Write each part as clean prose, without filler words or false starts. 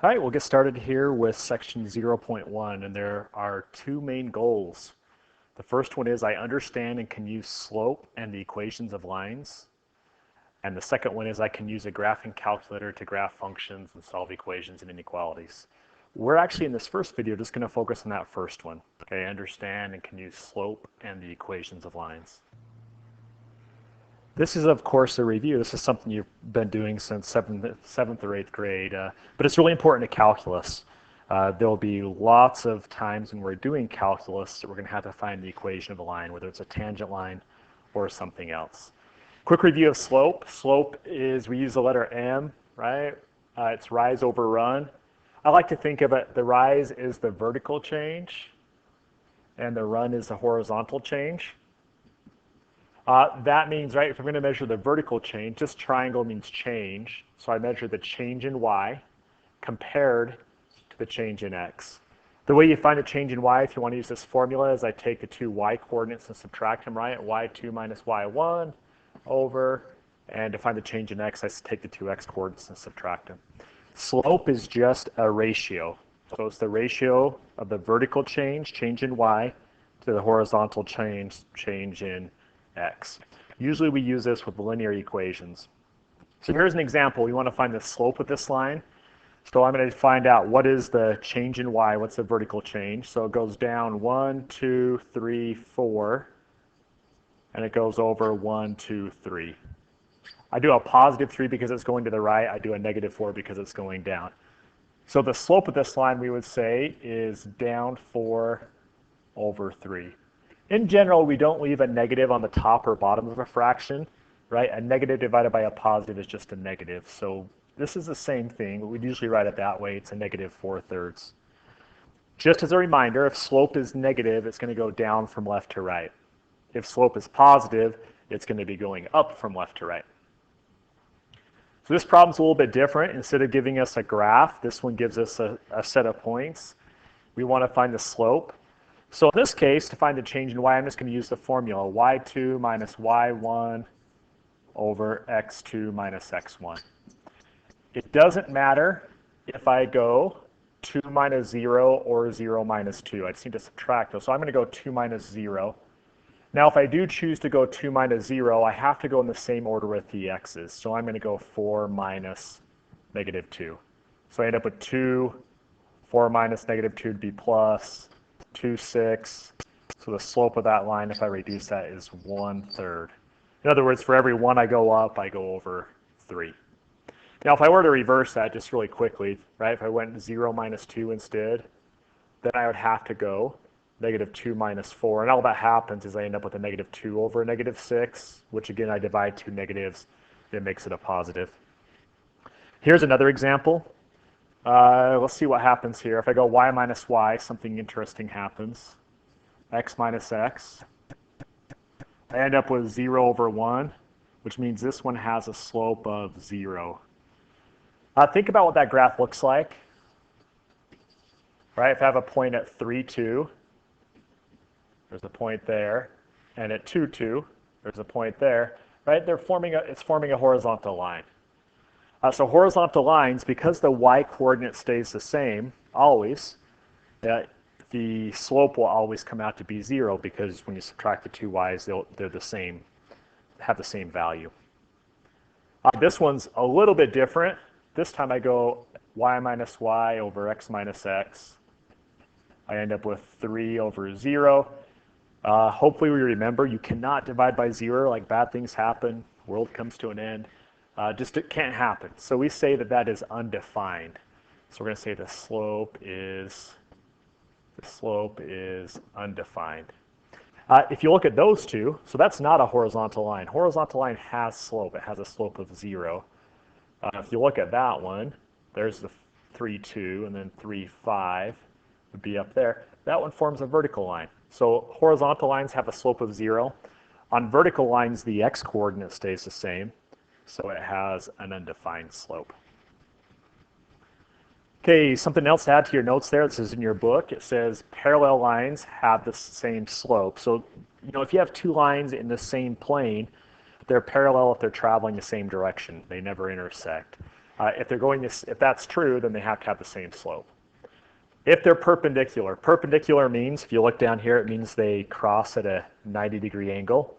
All right, we'll get started here with section 0.1, and there are two main goals. The first one is I understand and can use slope and the equations of lines. And the second one is I can use a graphing calculator to graph functions and solve equations and inequalities. We're actually in this first video just going to focus on that first one. Okay, understand and can use slope and the equations of lines. This is, of course, a review. This is something you've been doing since seventh or 8th grade, but it's really important to calculus. There'll be lots of times when we're doing calculus that we're going to have to find the equation of a line, whether it's a tangent line or something else. Quick review of slope. Slope is, we use the letter M, right? It's rise over run. I like to think of it, the rise is the vertical change, and the run is the horizontal change. That means, right, if I'm going to measure the vertical change, this triangle means change. So I measure the change in y compared to the change in x. The way you find a change in y, if you want to use this formula, is I take the two y coordinates and subtract them, right? y2 minus y1 over, and to find the change in x, I take the two x coordinates and subtract them. Slope is just a ratio. So it's the ratio of the vertical change in y, to the horizontal change in x. Usually we use this with linear equations. So here's an example. We want to find the slope of this line. So I'm going to find out what is the change in y, what's the vertical change. So it goes down 1, 2, 3, 4, and it goes over 1, 2, 3. I do a positive 3 because it's going to the right. I do a negative 4 because it's going down. So the slope of this line, we would say, is down 4 over 3. In general, we don't leave a negative on the top or bottom of a fraction, right? A negative divided by a positive is just a negative. So this is the same thing, but we'd usually write it that way. It's a negative 4/3. Just as a reminder, if slope is negative, it's going to go down from left to right. If slope is positive, it's going to be going up from left to right. So this problem's a little bit different. Instead of giving us a graph, this one gives us a set of points. We want to find the slope. So in this case, to find the change in y, I'm just going to use the formula y2 minus y1 over x2 minus x1. It doesn't matter if I go 2 minus 0 or 0 minus 2. I just need to subtract those. So I'm going to go 2 minus 0. Now if I do choose to go 2 minus 0, I have to go in the same order with the x's. So I'm going to go 4 minus negative 2. So I end up with 2, 4 minus negative 2 would be plus, 2, 6. So the slope of that line, if I reduce that, is 1/3. In other words, for every 1 I go up, I go over 3. Now, if I were to reverse that just really quickly, right, if I went 0 minus 2 instead, then I would have to go negative 2 minus 4. And all that happens is I end up with a negative 2 over a negative 6, which again, I divide two negatives. It makes it a positive. Here's another example. Let's see what happens here. If I go y minus y, something interesting happens. X minus x. I end up with 0 over 1, which means this one has a slope of 0. Think about what that graph looks like. Right? If I have a point at 3, 2, there's a point there, and at 2, 2, there's a point there. Right? It's forming a horizontal line. So horizontal lines, because the y coordinate stays the same, always, the slope will always come out to be 0 because when you subtract the two y's, they're the same, have the same value. This one's a little bit different. This time I go y minus y over x minus x. I end up with 3 over 0. Hopefully we remember you cannot divide by 0, like bad things happen, world comes to an end. Just it can't happen. So we say that that is undefined. So we're going to say the slope is undefined. If you look at those two, so that's not a horizontal line. Horizontal line has slope. It has a slope of 0. If you look at that one, there's the 3, 2, and then 3, 5 would be up there. That one forms a vertical line. So horizontal lines have a slope of 0. On vertical lines, the x coordinate stays the same. So it has an undefined slope. Okay, something else to add to your notes there. This is in your book. It says parallel lines have the same slope. So, if you have two lines in the same plane, they're parallel if they're traveling the same direction. They never intersect. If that's true, then they have to have the same slope. If they're perpendicular, perpendicular means, if you look down here, it means they cross at a 90-degree angle.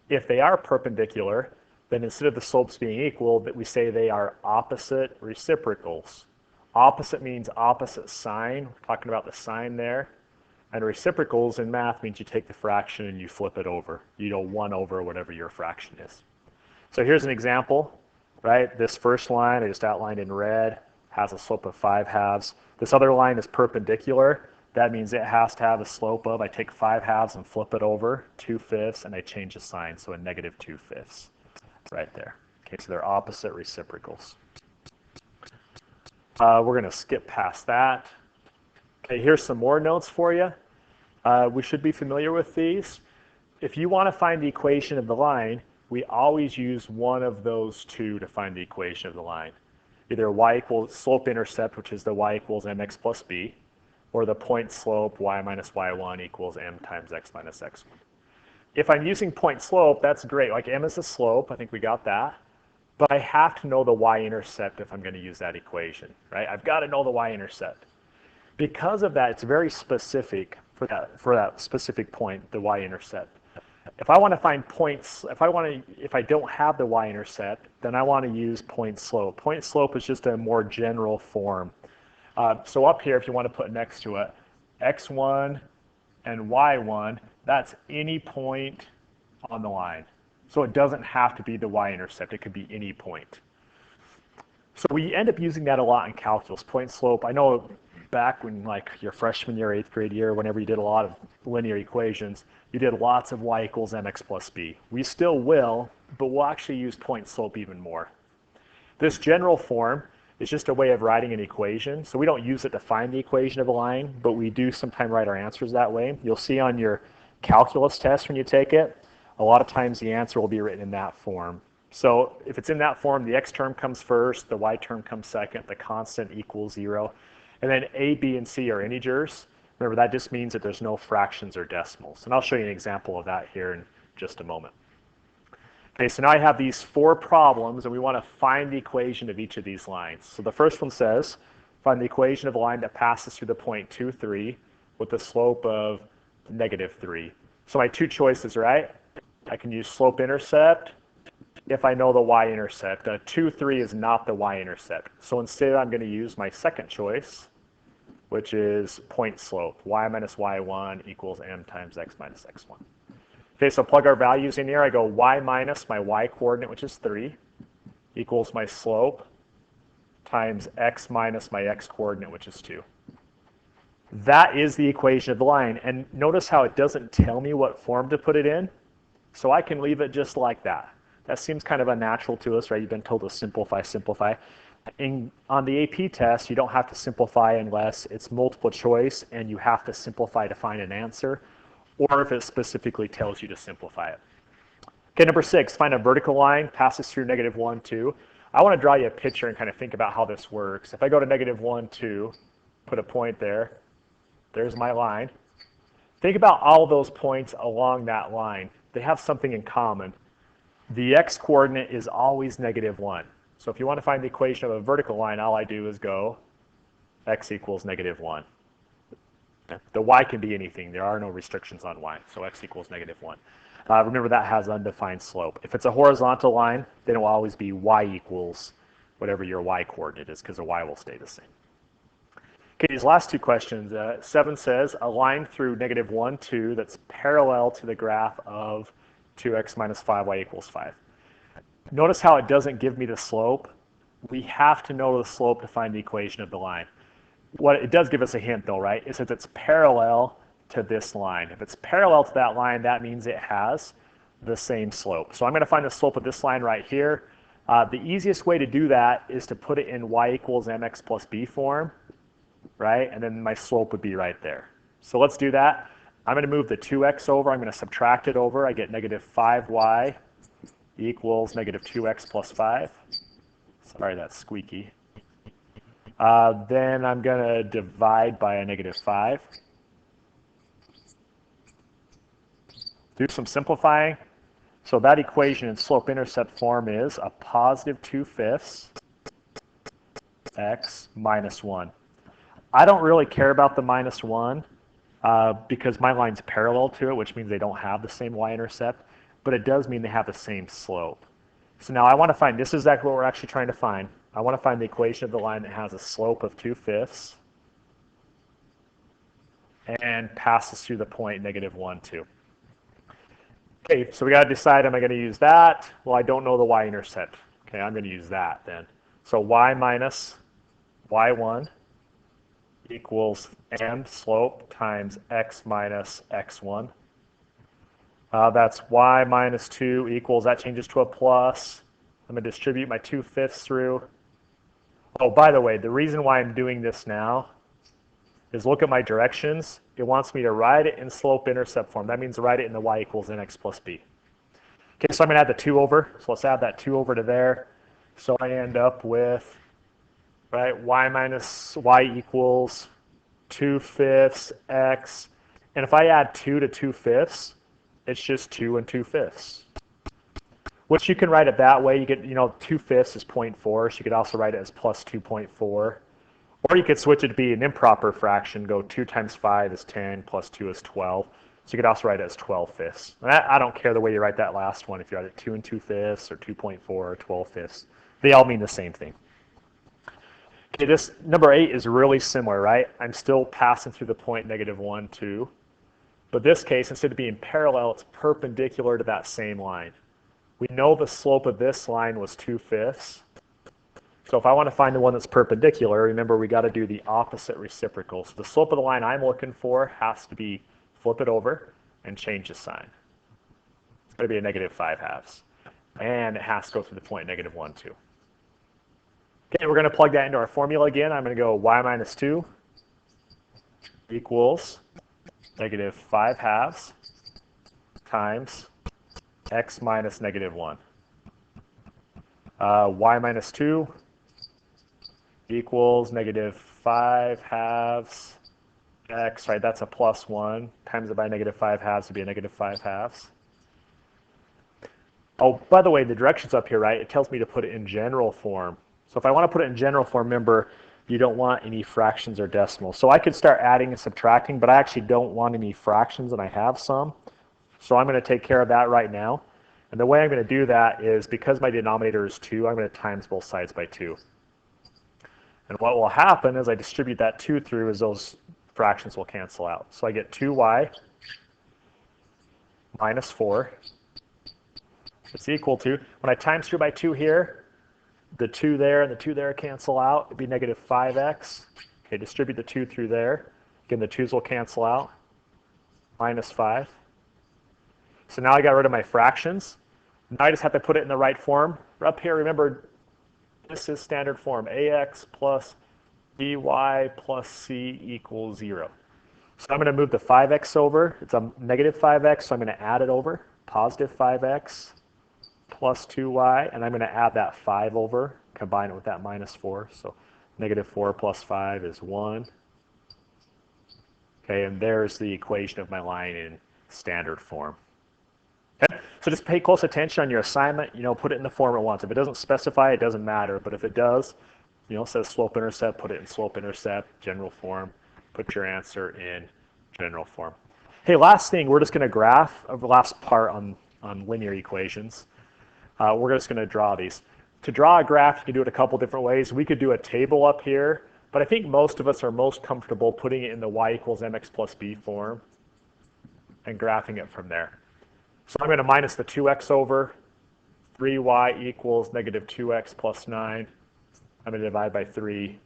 If they are perpendicular, then instead of the slopes being equal, that we say they are opposite reciprocals. Opposite means opposite sign. We're talking about the sign there. And reciprocals in math means you take the fraction and you flip it over. You know, 1 over whatever your fraction is. So here's an example, right? This first line I just outlined in red has a slope of 5/2. This other line is perpendicular. That means it has to have a slope of, I take 5/2 and flip it over, 2/5, and I change the sign, so a negative 2/5 right there. Okay, so they're opposite reciprocals. We're going to skip past that. Okay, here's some more notes for you. We should be familiar with these. If you want to find the equation of the line, we always use one of those two to find the equation of the line. Either y equals slope-intercept, which is the y equals mx plus b, or the point slope y minus y1 equals m times x minus x1. If I'm using point slope, that's great. Like m is the slope, I think we got that. But I have to know the y-intercept if I'm going to use that equation, right? I've got to know the y-intercept. Because of that, it's very specific for that specific point, the y-intercept. If I want to find points, if I don't have the y-intercept, then I want to use point slope. Point slope is just a more general form. So up here, if you want to put next to it, x1 and y1, that's any point on the line. So it doesn't have to be the y-intercept. It could be any point. So we end up using that a lot in calculus, point slope. I know back when like your freshman year, 8th grade year, whenever you did a lot of linear equations, you did lots of y equals mx plus b. We still will, but we'll actually use point slope even more. This general form is just a way of writing an equation. So we don't use it to find the equation of a line, but we do sometimes write our answers that way. You'll see on your calculus test when you take it, a lot of times the answer will be written in that form. So if it's in that form, the x term comes first, the y term comes second, the constant equals 0. And then a, b, and c are integers. Remember, that just means that there's no fractions or decimals. And I'll show you an example of that here in just a moment. Okay, so now I have these 4 problems, and we want to find the equation of each of these lines. So the first one says, find the equation of a line that passes through the point 2, 3 with a slope of negative 3. So my 2 choices, right? I can use slope-intercept if I know the y-intercept. 2, 3 is not the y-intercept. So instead, I'm going to use my second choice, which is point slope. Y minus y1 equals m times x minus x1. Okay, so plug our values in here. I go y minus my y-coordinate, which is 3, equals my slope, times x minus my x-coordinate, which is 2. That is the equation of the line. And notice how it doesn't tell me what form to put it in. So I can leave it just like that. That seems kind of unnatural to us, right? You've been told to simplify, simplify. On the AP test, you don't have to simplify unless it's multiple choice and you have to simplify to find an answer, or if it specifically tells you to simplify it. Okay, number 6, find a vertical line, passes through negative 1, 2. I want to draw you a picture and kind of think about how this works. If I go to negative 1, 2, put a point there, there's my line. Think about all those points along that line. They have something in common. The x-coordinate is always negative 1. So if you want to find the equation of a vertical line, all I do is go x equals negative 1. The y can be anything. There are no restrictions on y, so x equals negative 1. Remember, that has undefined slope. If it's a horizontal line, then it will always be y equals whatever your y-coordinate is, because the y will stay the same. Okay, these last 2 questions. 7 says, a line through negative 1, 2 that's parallel to the graph of 2x minus 5y equals 5. Notice how it doesn't give me the slope. We have to know the slope to find the equation of the line. What it does give us a hint though, right? It says it's parallel to this line. If it's parallel to that line, that means it has the same slope. So I'm going to find the slope of this line right here. The easiest way to do that is to put it in y equals mx plus b form, right? And then my slope would be right there. So let's do that. I'm going to move the 2x over. I'm going to subtract it over. I get negative 5y equals negative 2x plus 5. Sorry, that's squeaky. Then I'm going to divide by a negative 5. Do some simplifying. So that equation in slope-intercept form is a positive 2/5 x minus 1. I don't really care about the minus 1 because my line's parallel to it, which means they don't have the same y-intercept, but it does mean they have the same slope. So now I want to find, this is exactly what we're actually trying to find. I want to find the equation of the line that has a slope of 2/5 and passes through the point negative 1, 2. Okay, so we got to decide, am I going to use that? Well, I don't know the y-intercept. Okay, I'm going to use that then. So y minus y1 equals m slope times x minus x1. That's y minus 2 equals, that changes to a plus. I'm going to distribute my 2/5 through. Oh, by the way, the reason why I'm doing this now is look at my directions. It wants me to write it in slope-intercept form. That means write it in the y equals nx plus b. Okay, so I'm going to add the 2 over. So let's add that 2 over to there. So I end up with, right, y minus y equals 2/5 x. And if I add 2 to 2/5, it's just 2 and 2/5. Which you can write it that way. You get, 2/5 is 0.4, so you could also write it as plus 2.4. Or you could switch it to be an improper fraction, go 2 times 5 is 10, plus 2 is 12. So you could also write it as 12/5. I don't care the way you write that last one, if you write it 2 and 2/5 or 2.4 or 12/5. They all mean the same thing. Okay, this number 8 is really similar, right? I'm still passing through the point negative 1, 2. But this case, instead of being parallel, it's perpendicular to that same line. We know the slope of this line was 2/5. So if I want to find the one that's perpendicular, remember we got to do the opposite reciprocal. So the slope of the line I'm looking for has to be, flip it over and change the sign. It's going to be a negative 5/2. And it has to go through the point negative 1, 2. Okay, we're going to plug that into our formula again. I'm going to go y minus 2 equals negative 5/2 times x minus negative 1. Y minus 2 equals negative 5/2 x, right? That's a plus 1. Times it by negative 5/2 would be a negative 5/2. Oh, by the way, the directions up here, right? It tells me to put it in general form. So if I want to put it in general form, remember, you don't want any fractions or decimals. So I could start adding and subtracting, but I actually don't want any fractions, and I have some. So I'm going to take care of that right now. And the way I'm going to do that is, because my denominator is 2, I'm going to times both sides by 2. And what will happen as I distribute that 2 through is those fractions will cancel out. So I get 2y minus 4. It's equal to, when I times through by 2 here, the 2 there and the 2 there cancel out. It'd be negative 5x. Okay, distribute the 2 through there. Again, the 2's will cancel out. Minus 5. So now I got rid of my fractions. Now I just have to put it in the right form. Up here, remember, this is standard form. ax plus by plus c equals 0. So I'm going to move the 5x over. It's a negative 5x, so I'm going to add it over. Positive 5x plus 2y, and I'm going to add that 5 over, combine it with that minus 4. So negative 4 plus 5 is 1. Okay, and there's the equation of my line in standard form. Okay, so just pay close attention on your assignment. Put it in the form it wants. If it doesn't specify, it doesn't matter. But if it does, it says slope-intercept, put it in slope-intercept, general form. Put your answer in general form. Hey, last thing, we're just going to graph the last part on linear equations. We're just going to draw these. To draw a graph, you can do it a couple different ways. We could do a table up here, but I think most of us are most comfortable putting it in the y equals mx plus b form and graphing it from there. So I'm going to minus the 2x over. 3y equals negative 2x plus 9. I'm going to divide by 3.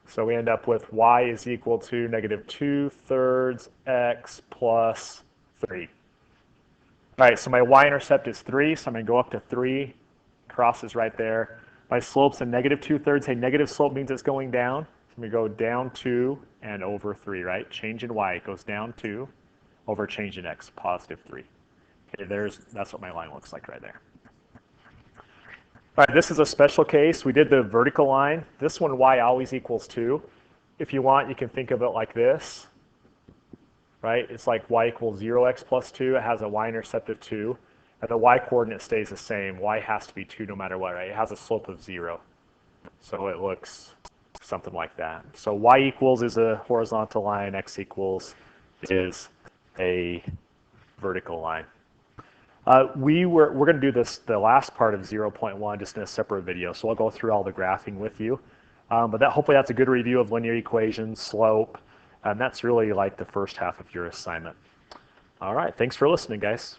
So we end up with y is equal to negative 2/3 x plus 3. All right, so my y-intercept is 3, so I'm going to go up to 3. Crosses right there. My slope's a negative 2/3. Hey, negative slope means it's going down. So I'm going to go down 2 and over 3, right? Change in y, it goes down 2 over change in x, positive 3. Okay, that's what my line looks like right there. All right, this is a special case. We did the vertical line. This one, y always equals 2. If you want, you can think of it like this. Right? It's like y equals 0x plus 2. It has a y-intercept of 2. And the y-coordinate stays the same. Y has to be 2 no matter what, right? It has a slope of 0. So it looks something like that. So y equals is a horizontal line, x equals is a vertical line. We're going to do this, the last part of 0.1, just in a separate video. So I'll go through all the graphing with you. But hopefully that's a good review of linear equations, slope, and that's really like the first half of your assignment. All right, thanks for listening, guys.